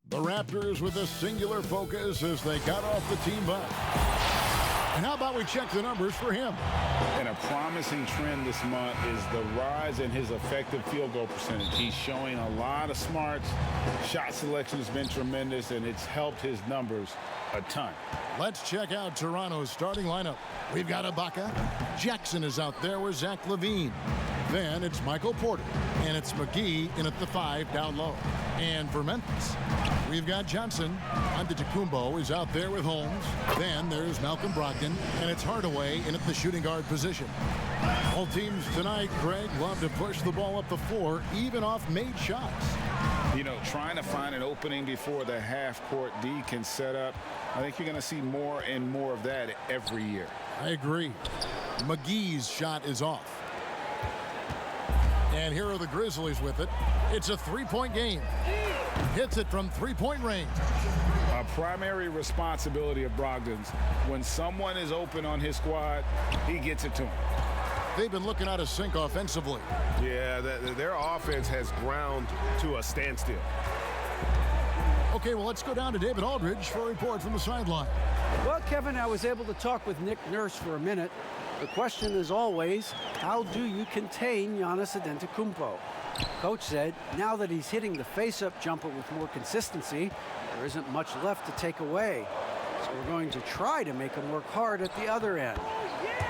The Raptors with a singular focus as they got off the team bus. And how about we check the numbers for him? And a promising trend this month is the rise in his effective field goal percentage. He's showing a lot of smarts. Shot selection has been tremendous, and it's helped his numbers a ton. Let's check out Toronto's starting lineup. We've got Ibaka. Jackson is out there with Zach LaVine. Then it's Michael Porter. And it's McGee in at the 5 down low. And for Memphis, we've got Johnson. Antetokounmpo is out there with Holmes. Then there's Malcolm Brogdon. And it's Hardaway in at the shooting guard position. All teams tonight, Greg, love to push the ball up the floor, even off made shots. You know, trying to find an opening before the half-court D can set up. I think you're going to see more and more of that every year. I agree. McGee's shot is off. And here are the Grizzlies with it. It's a three-point game. Hits it from three-point range. A primary responsibility of Brogdon's. When someone is open on his squad, he gets it to him. They've been looking out of sync offensively. Yeah, their offense has ground to a standstill. Okay, well, let's go down to David Aldridge for a report from the sideline. Well, Kevin, I was able to talk with Nick Nurse for a minute. The question is always, how do you contain Giannis Antetokounmpo? Coach said, now that he's hitting the face-up jumper with more consistency, there isn't much left to take away. So we're going to try to make him work hard at the other end.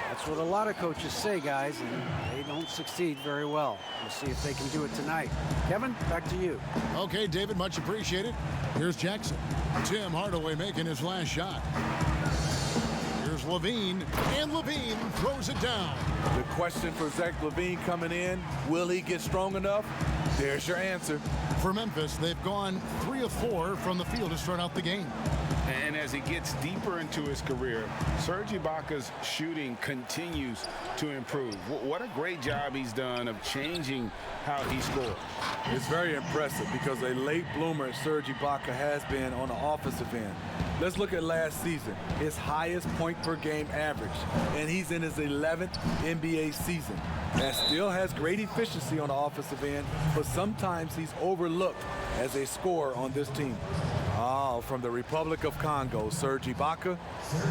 That's what a lot of coaches say, guys, and they don't succeed very well. We'll see if they can do it tonight. Kevin, back to you. Okay, David, much appreciated. Here's Jackson. Tim Hardaway making his last shot. Here's LaVine, and LaVine throws it down. The question for Zach LaVine coming in, will he get strong enough? There's your answer. For Memphis, they've gone 3 of 4 from the field to start out the game. And as he gets deeper into his career, Serge Ibaka's shooting continues to improve. What a great job he's done of changing how he scores. It's very impressive because a late bloomer Serge Ibaka has been on the offensive end. Let's look at last season, his highest point per game average, and he's in his 11th NBA season. That still has great efficiency on the offensive end, but sometimes he's overlooked as a scorer on this team. Oh, from the Republic of Congo, Serge Ibaka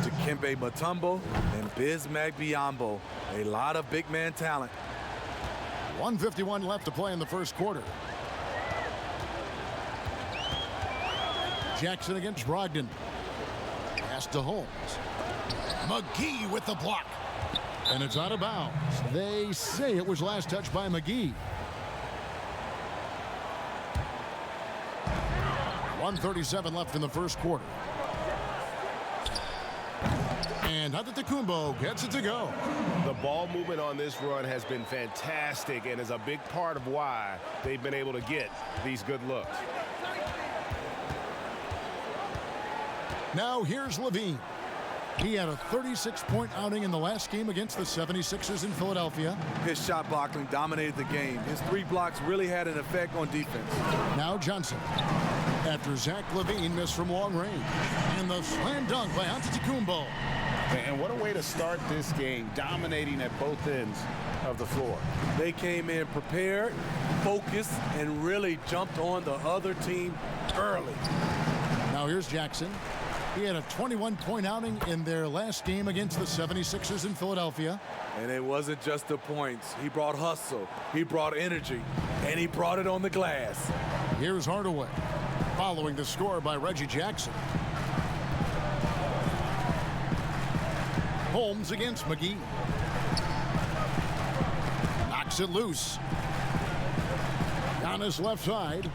to Kembe Mutombo and Bismack Biyombo. A lot of big man talent. 1:51 left to play in the first quarter. Jackson against Brogdon. Pass to Holmes. McGee with the block. And it's out of bounds. They say it was last touched by McGee. 1:37 left in the first quarter. And Antetokounmpo gets it to go. The ball movement on this run has been fantastic and is a big part of why they've been able to get these good looks. Now here's LaVine. He had a 36-point outing in the last game against the 76ers in Philadelphia. His shot blocking dominated the game. His 3 blocks really had an effect on defense. Now Johnson. After Zach LaVine missed from long range. And the slam dunk by Antetokounmpo. And what a way to start this game, dominating at both ends of the floor. They came in prepared, focused, and really jumped on the other team early. Now here's Jackson. He had a 21-point outing in their last game against the 76ers in Philadelphia. And it wasn't just the points. He brought hustle, he brought energy, and he brought it on the glass. Here's Hardaway, following the score by Reggie Jackson. Holmes against McGee. Knocks it loose. Giannis left side.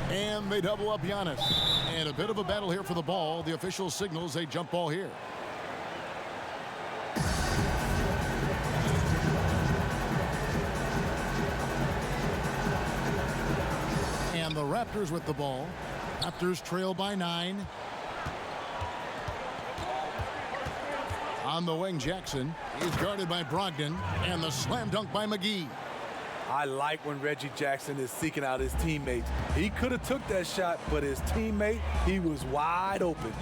And they double up Giannis. And a bit of a battle here for the ball. The official signals a jump ball here. And the Raptors with the ball. Raptors trail by 9. On the wing, Jackson is guarded by Brogdon. And the slam dunk by McGee. I like when Reggie Jackson is seeking out his teammates. He could have took that shot, but his teammate, he was wide open.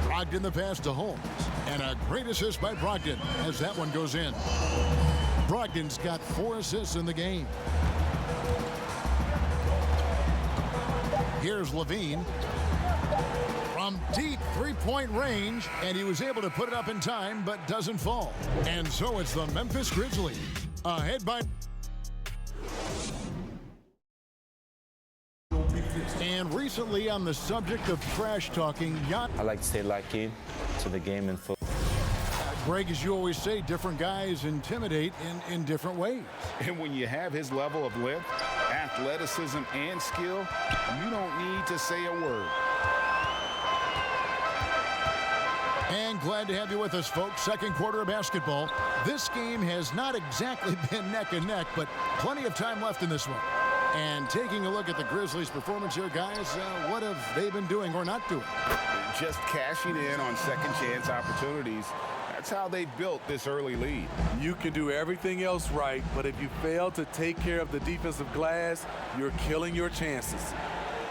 Brogdon the pass to Holmes. And a great assist by Brogdon as that one goes in. Brogdon's got 4 assists in the game. Here's Levine. From deep three-point range, and he was able to put it up in time, but doesn't fall. And so it's the Memphis Grizzlies ahead by... And recently, on the subject of trash talking, I like to stay locked in to the game and football. Greg, as you always say, different guys intimidate in different ways. And when you have his level of length, athleticism, and skill, you don't need to say a word. And glad to have you with us, folks. Second quarter of basketball. This game has not exactly been neck and neck, but plenty of time left in this one. And taking a look at the Grizzlies' performance here, guys, what have they been doing or not doing? Just cashing in on second chance opportunities. That's how they built this early lead. You can do everything else right, but if you fail to take care of the defensive glass, you're killing your chances.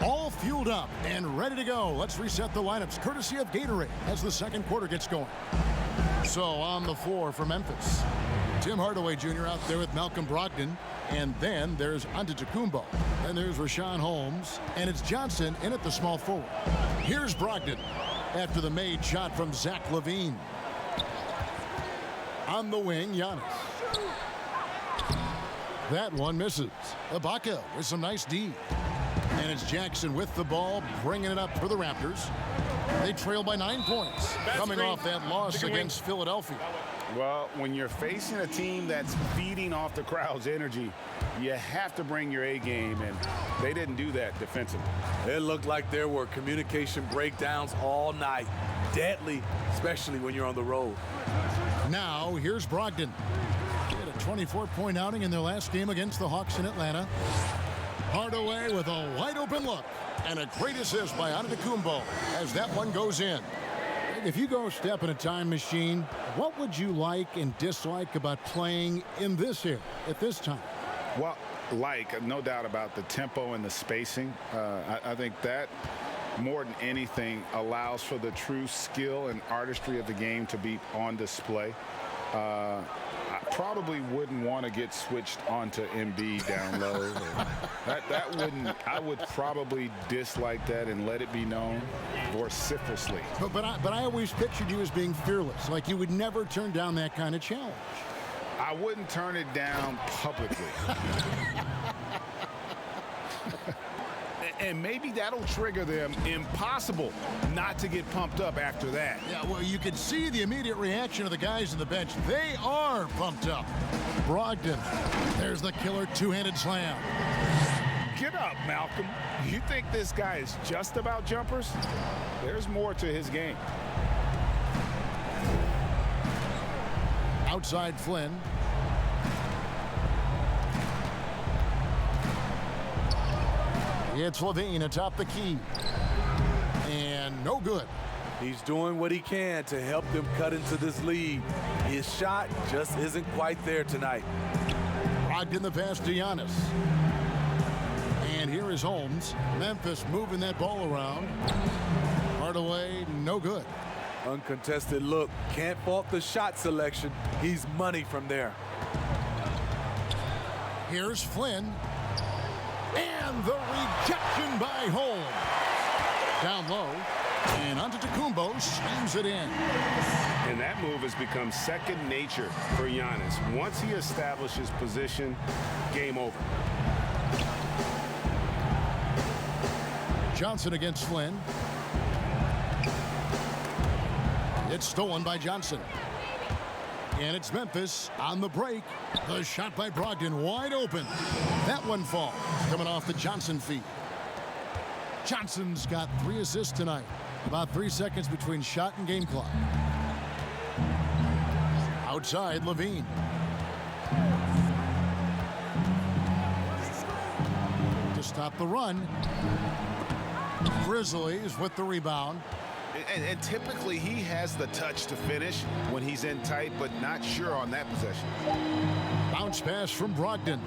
All fueled up and ready to go. Let's reset the lineups, courtesy of Gatorade, as the second quarter gets going. So on the floor for Memphis, Tim Hardaway Jr. out there with Malcolm Brogdon. And then there's Antetokounmpo. Then there's Rashawn Holmes. And it's Johnson in at the small forward. Here's Brogdon after the made shot from Zach LaVine. On the wing, Giannis. That one misses. Ibaka with some nice D. And it's Jackson with the ball, bringing it up for the Raptors. They trail by 9 points, coming off that loss against Philadelphia. Well, when you're facing a team that's feeding off the crowd's energy, you have to bring your A game, and they didn't do that defensively. It looked like there were communication breakdowns all night. Deadly, especially when you're on the road. Now, here's Brogdon. He had a 24-point outing in their last game against the Hawks in Atlanta. Hardaway with a wide-open look. And a great assist by Antetokounmpo as that one goes in. If you go step in a time machine, what would you like and dislike about playing in this era at this time? Well, no doubt about the tempo and the spacing. I think that more than anything allows for the true skill and artistry of the game to be on display. I probably wouldn't want to get switched onto Embiid down low. I would probably dislike that and let it be known vociferously. But I always pictured you as being fearless, like you would never turn down that kind of challenge. I wouldn't turn it down publicly. And maybe that'll trigger them. Impossible not to get pumped up after that. Yeah, well, you could see the immediate reaction of the guys on the bench. They are pumped up. Brogdon, there's the killer two-handed slam. Get up, Malcolm. You think this guy is just about jumpers? There's more to his game. Outside Flynn. It's Levine atop the key. And no good. He's doing what he can to help them cut into this lead. His shot just isn't quite there tonight. Brogdon the pass to Giannis. And here is Holmes. Memphis moving that ball around. Hardaway, no good. Uncontested look. Can't fault the shot selection. He's money from there. Here's Flynn. And the rejection by Holmes. Down low. And Antetokounmpo slams it in. And that move has become second nature for Giannis. Once he establishes position, game over. Johnson against Flynn. It's stolen by Johnson. And it's Memphis on the break. The shot by Brogdon wide open. That one falls. Coming off the Johnson feed. Johnson's got 3 assists tonight. About 3 seconds between shot and game clock. Outside, Levine. To stop the run. Grizzlies with the rebound. And typically he has the touch to finish when he's in tight, but not sure on that possession. Bounce pass from Brogdon.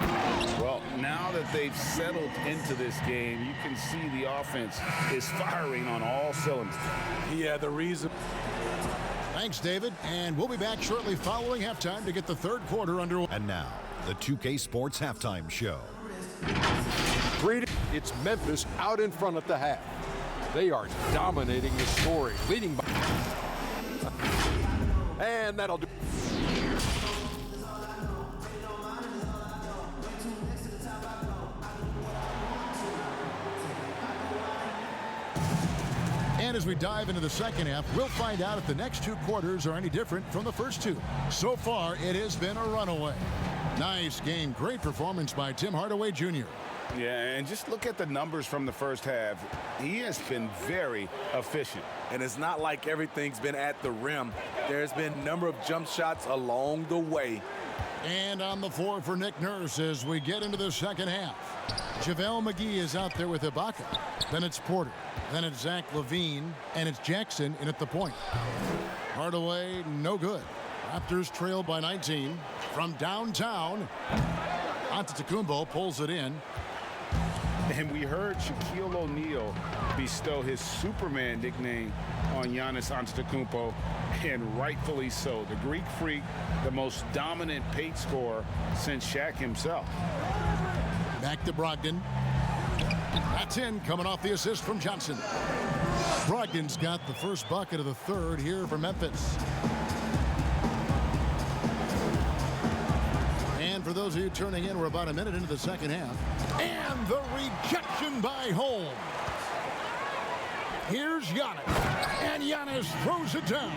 Well, now that they've settled into this game, you can see the offense is firing on all cylinders. Yeah, the reason. Thanks, David. And we'll be back shortly following halftime to get the third quarter underway. And now, the 2K Sports Halftime Show. It's Memphis out in front at the half. They are dominating the scoring, leading by. And that'll do. And as we dive into the second half, we'll find out if the next two quarters are any different from the first two. So far, it has been a runaway. Nice game. Great performance by Tim Hardaway Jr. Yeah, and just look at the numbers from the first half. He has been very efficient. And it's not like everything's been at the rim. There's been a number of jump shots along the way. And on the floor for Nick Nurse as we get into the second half. JaVale McGee is out there with Ibaka. Then it's Porter. Then it's Zach LaVine. And it's Jackson in at the point. Hardaway, no good. Raptors trail by 19. From downtown, Antetokounmpo pulls it in. And we heard Shaquille O'Neal bestow his Superman nickname on Giannis Antetokounmpo, and rightfully so. The Greek Freak, the most dominant paint scorer since Shaq himself. Back to Brogdon. That's in, coming off the assist from Johnson. Brogdon's got the first bucket of the third here for Memphis. And for those of you turning in, we're about a minute into the second half. And the rejection by Holmes. Here's Giannis. And Giannis throws it down.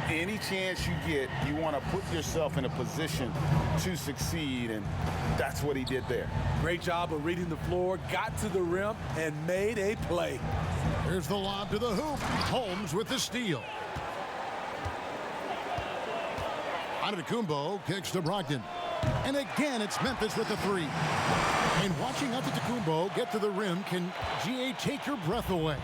Any chance you get, you want to put yourself in a position to succeed, and that's what he did there. Great job of reading the floor, got to the rim, and made a play. Here's the lob to the hoop. Holmes with the steal. Antetokounmpo kicks to Brogdon. And again, it's Memphis with the three. And watching Antetokounmpo get to the rim can, GA, take your breath away.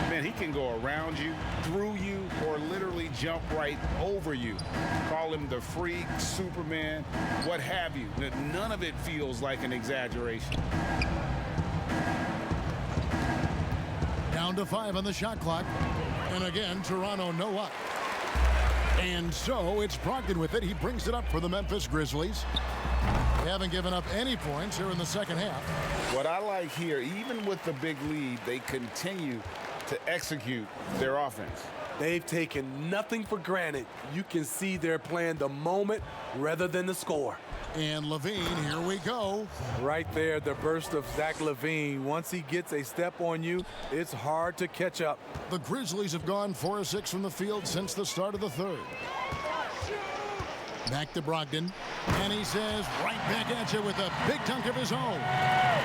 Man, he can go around you, through you, or literally jump right over you. Call him the freak, Superman, what have you. None of it feels like an exaggeration. Down to 5 on the shot clock. And again, Toronto no up. And so it's Brogdon with it. He brings it up for the Memphis Grizzlies. They haven't given up any points here in the second half. What I like here, even with the big lead, they continue to execute their offense. They've taken nothing for granted. You can see they're playing the moment rather than the score. And LaVine, here we go. Right there, the burst of Zach LaVine. Once he gets a step on you, it's hard to catch up. The Grizzlies have gone 4 of 6 from the field since the start of the third. Back to Brogdon. And he says, right back at you with a big dunk of his own.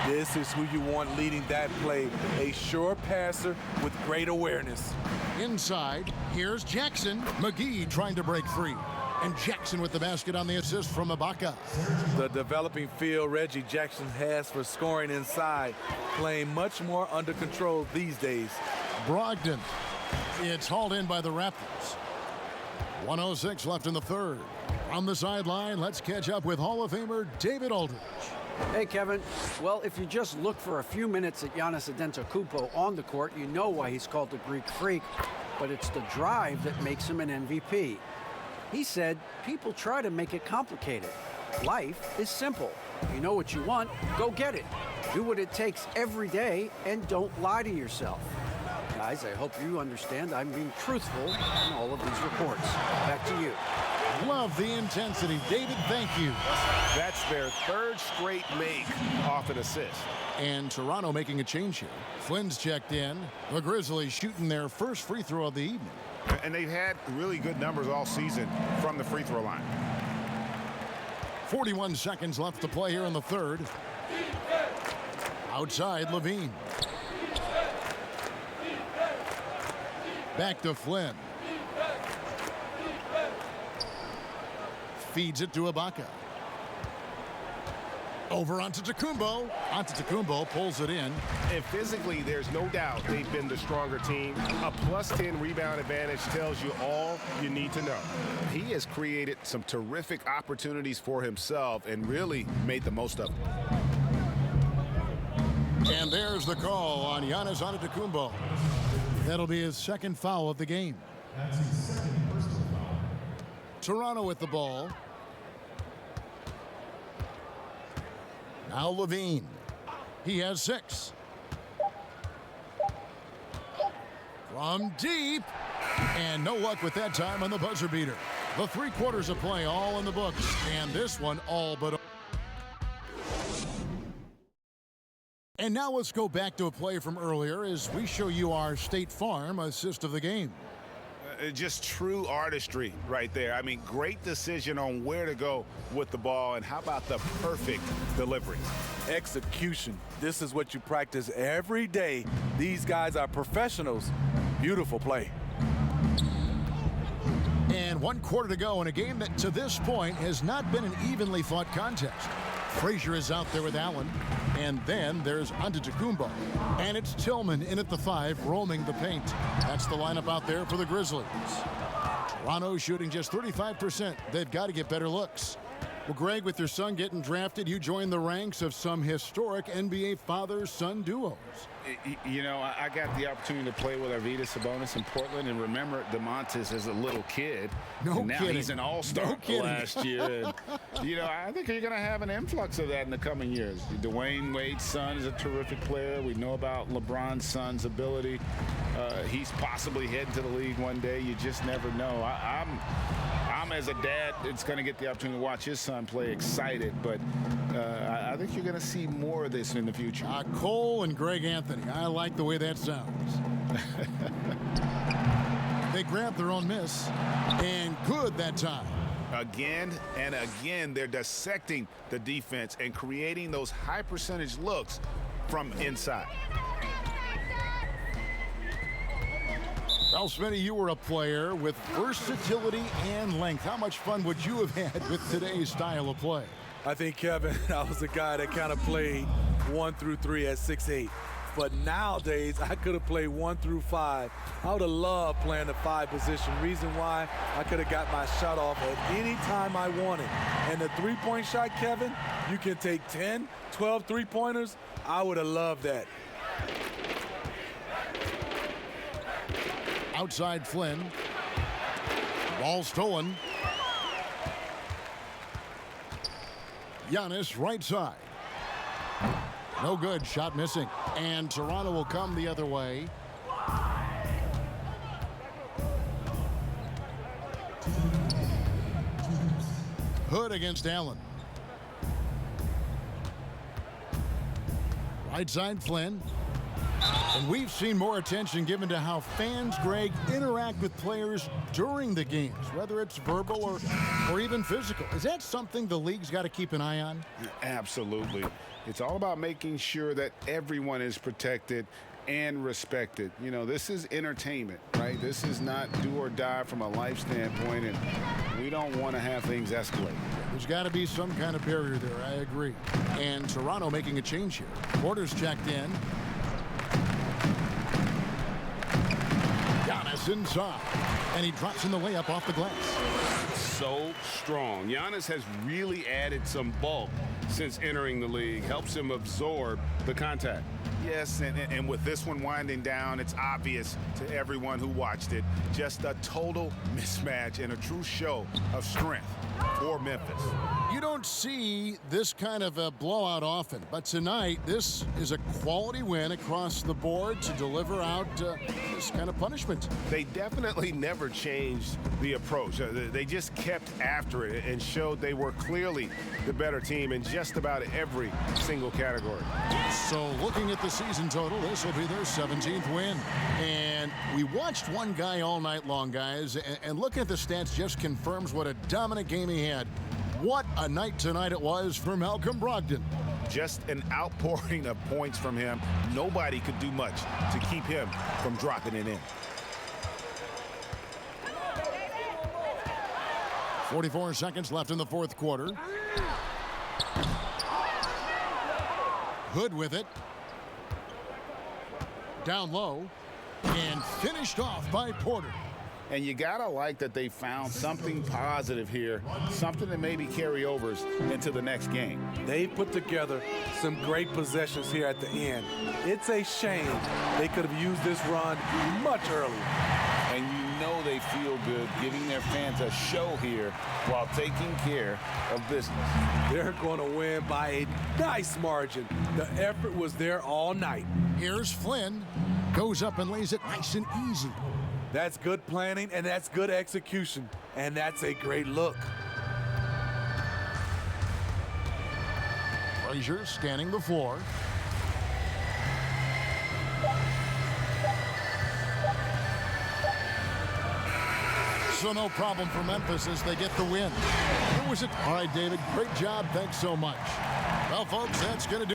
This is who you want leading that play. A sure passer with great awareness. Inside, here's Jackson. McGee trying to break free. And Jackson with the basket on the assist from Ibaka. The developing feel Reggie Jackson has for scoring inside, playing much more under control these days. Brogdon. It's hauled in by the Raptors. 1:06 left in the third. On the sideline, let's catch up with Hall of Famer David Aldridge. Hey, Kevin. Well, if you just look for a few minutes at Giannis Antetokounmpo on the court, you know why he's called the Greek Freak. But it's the drive that makes him an MVP. He said, people try to make it complicated. Life is simple. You know what you want, go get it. Do what it takes every day and don't lie to yourself. Guys, I hope you understand I'm being truthful in all of these reports. Back to you. Love the intensity. David, thank you. That's their third straight make off an assist. And Toronto making a change here. Flynn's checked in. The Grizzlies shooting their first free throw of the evening. And they've had really good numbers all season from the free throw line. 41 seconds left to play here in the third. Outside, LaVine. Back to Flynn. Feeds it to Ibaka. Over onto Antetokounmpo. Antetokounmpo pulls it in. And physically, there's no doubt they've been the stronger team. A +10 rebound advantage tells you all you need to know. He has created some terrific opportunities for himself and really made the most of them. And there's the call on Giannis Antetokounmpo. That'll be his second foul of the game. That's his second personal foul. Toronto with the ball. Now LaVine. He has 6. From deep. And no luck with that time on the buzzer beater. The 3 quarters of play all in the books. And this one all but. And now let's go back to a play from earlier as we show you our State Farm assist of the game. Just true artistry right there. I mean, great decision on where to go with the ball, and how about the perfect delivery? Execution. This is what you practice every day. These guys are professionals. Beautiful play. And 1 quarter to go in a game that to this point has not been an evenly fought contest. Frazier is out there with Allen. And then there's Antetokounmpo. And it's Tillman in at the 5, roaming the paint. That's the lineup out there for the Grizzlies. Toronto shooting just 35%. They've got to get better looks. Well, Greg, with your son getting drafted, you joined the ranks of some historic NBA father-son duos. You know, I got the opportunity to play with Arvydas Sabonis in Portland, and remember DeMontis as a little kid. No and now kidding. He's an all-star last year. And, you know, I think you're going to have an influx of that in the coming years. Dwayne Wade's son is a terrific player. We know about LeBron's son's ability. He's possibly heading to the league one day. You just never know. I'm as a dad, it's going to get the opportunity to watch his son play excited, but I think you're going to see more of this in the future. Cole and Greg Anthony. I like the way that sounds. They grabbed their own miss, and good that time. Again and again, they're dissecting the defense and creating those high percentage looks from inside. Well, Smitty, you were a player with versatility and length. How much fun would you have had with today's style of play? I think, Kevin, I was a guy that kind of played 1 through 3 at 6'8". But nowadays, I could have played 1 through 5. I would have loved playing the 5 position. Reason why, I could have got my shot off at any time I wanted. And the three-point shot, Kevin, you can take 10, 12 three-pointers. I would have loved that. Outside Flynn. Ball stolen. Giannis right side. No good. Shot missing. And Toronto will come the other way. Hood against Allen. Right side Flynn. And we've seen more attention given to how fans, Greg, interact with players during the games, whether it's verbal or even physical. Is that something the league's got to keep an eye on? Absolutely. It's all about making sure that everyone is protected and respected. You know, this is entertainment, right? This is not do or die from a life standpoint, and we don't want to have things escalate. There's got to be some kind of barrier there, I agree. And Toronto making a change here. Porter's checked in. Giannis inside, and he drops in the layup off the glass. So strong. Giannis has really added some bulk since entering the league. Helps him absorb the contact. Yes, and with this one winding down, it's obvious to everyone who watched it. Just a total mismatch and a true show of strength for Memphis. You don't see this kind of a blowout often, but tonight this is a quality win across the board to deliver out this kind of punishment. They definitely never changed the approach. They just kept after it and showed they were clearly the better team in just about every single category. So looking at the season total, this will be their 17th win. And we watched one guy all night long, guys, and looking at the stats just confirms what a dominant game he had. What a night tonight it was for Malcolm Brogdon. Just an outpouring of points from him. Nobody could do much to keep him from dropping it in. 44 seconds left in the fourth quarter. Hood with it. Down low. And finished off by Porter. And you got to like that they found something positive here, something that maybe carry overs into the next game. They put together some great possessions here at the end. It's a shame they could have used this run much earlier. And you know they feel good, giving their fans a show here while taking care of business. They're going to win by a nice margin. The effort was there all night. Here's Flynn. Goes up and lays it nice and easy. That's good planning, and that's good execution. And that's a great look. Frazier scanning the floor. So no problem for Memphis as they get the win. All right, David, great job. Thanks so much. Well, folks, that's going to do